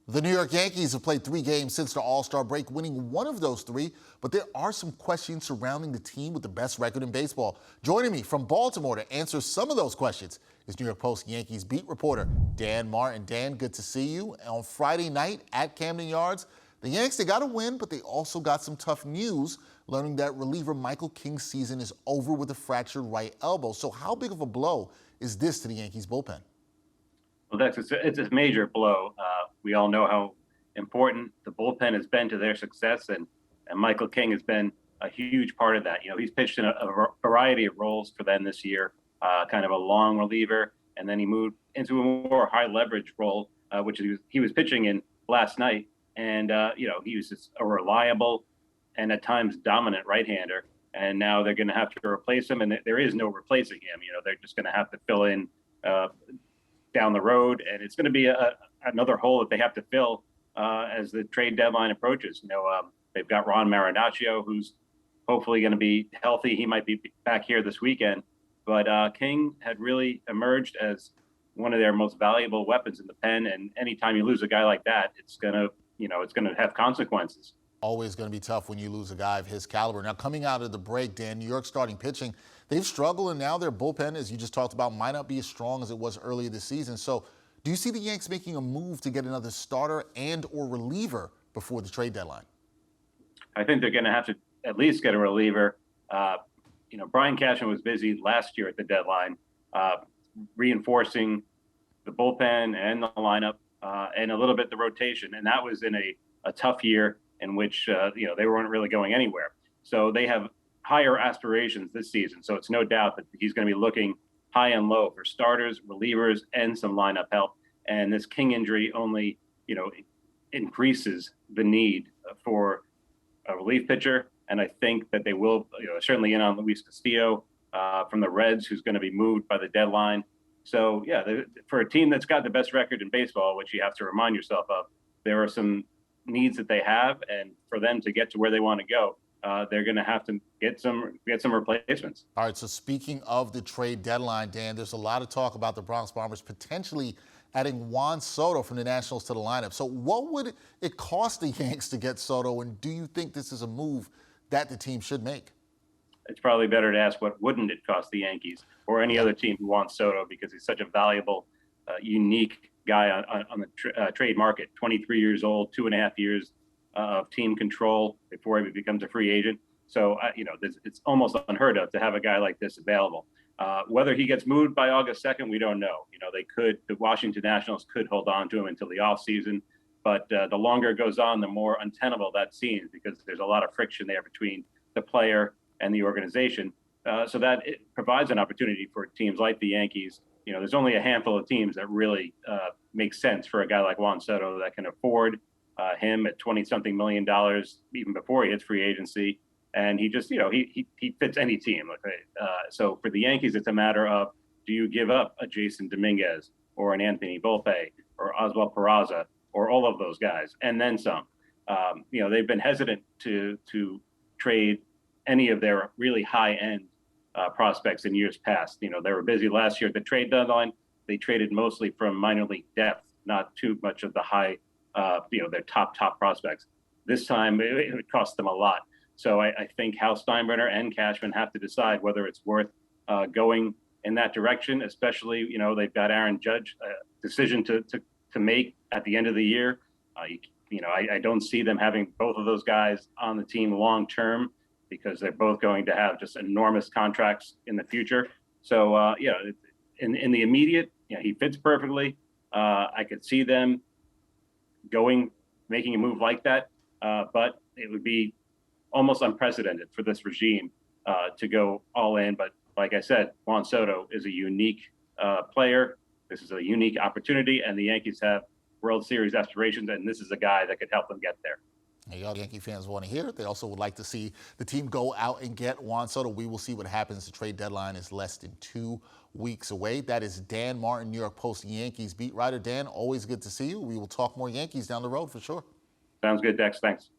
The New York Yankees have played 3 games since the All-Star break, winning one of those 3, but there are some questions surrounding the team with the best record in baseball. Joining me from Baltimore to answer some of those questions is New York Post Yankees beat reporter Dan Martin. Dan, good to see you. On Friday night at Camden Yards, the Yanks, they got a win, but they also got some tough news, learning that reliever Michael King's season is over with a fractured right elbow. So how big of a blow is this to the Yankees bullpen? Well, it's a major blow. We all know how important the bullpen has been to their success, and Michael King has been a huge part of that. You know, he's pitched in a variety of roles for them this year, kind of a long reliever, and then he moved into a more high leverage role, which he was pitching in last night. And you know, he was just a reliable and at times dominant right-hander. And now they're going to have to replace him, and there is no replacing him. You know, they're just going to have to fill in down the road, and it's going to be another hole that they have to fill as the trade deadline approaches. You know, they've got Ron Marinaccio, who's hopefully going to be healthy. He might be back here this weekend, but King had really emerged as one of their most valuable weapons in the pen. And anytime you lose a guy like that, it's going to have consequences. Always going to be tough when you lose a guy of his caliber. Now, coming out of the break, Dan, New York starting pitching, they've struggled, and now their bullpen, as you just talked about, might not be as strong as it was earlier this season. So do you see the Yanks making a move to get another starter and or reliever before the trade deadline? I think they're going to have to at least get a reliever. You know, Brian Cashman was busy last year at the deadline, reinforcing the bullpen and the lineup and a little bit the rotation. And that was in a tough year in which, you know, they weren't really going anywhere. So they have higher aspirations this season. So it's no doubt that he's going to be looking high and low for starters, relievers, and some lineup help. And this King injury only, you know, increases the need for a relief pitcher. And I think that they will, you know, certainly in on Luis Castillo from the Reds, who's going to be moved by the deadline. So, yeah, for a team that's got the best record in baseball, which you have to remind yourself of, there are some needs that they have, and for them to get to where they want to go, they're going to have to get some replacements. All right, so speaking of the trade deadline, Dan, there's a lot of talk about the Bronx Bombers potentially adding Juan Soto from the Nationals to the lineup. So what would it cost the Yanks to get Soto, and do you think this is a move that the team should make? It's probably better to ask what wouldn't it cost the Yankees or any other team who wants Soto, because he's such a valuable, unique guy on the trade market. 23 years old, 2.5 years of team control before he becomes a free agent. So, you know, it's almost unheard of to have a guy like this available. Whether he gets moved by August 2nd, we don't know. You know, the Washington Nationals could hold on to him until the offseason. But the longer it goes on, the more untenable that seems, because there's a lot of friction there between the player and the organization. So that it provides an opportunity for teams like the Yankees. You know, there's only a handful of teams that really make sense for a guy like Juan Soto that can afford him at $20-something million even before he hits free agency. And he just, you know, he fits any team. So for the Yankees, it's a matter of, do you give up a Jason Dominguez or an Anthony Volpe or Oswald Peraza or all of those guys, and then some? You know, they've been hesitant to trade any of their really high-end prospects in years past. You know, they were busy last year at the trade deadline. They traded mostly from minor league depth, not too much of the high, you know, their top prospects. This time, it cost them a lot. So I think Hal Steinbrenner and Cashman have to decide whether it's worth going in that direction, especially, you know, they've got Aaron Judge decision to make at the end of the year. You know, I don't see them having both of those guys on the team long term, because they're both going to have just enormous contracts in the future. So, yeah, in the immediate, you know, he fits perfectly. I could see them making a move like that, but it would be almost unprecedented for this regime to go all in. But like I said, Juan Soto is a unique player. This is a unique opportunity, and the Yankees have World Series aspirations, and this is a guy that could help them get there. Hey, all Yankee fans want to hear it. They also would like to see the team go out and get Juan Soto. We will see what happens. The trade deadline is less than 2 weeks away. That is Dan Martin, New York Post Yankees beat writer. Dan, always good to see you. We will talk more Yankees down the road for sure. Sounds good, Dex. Thanks.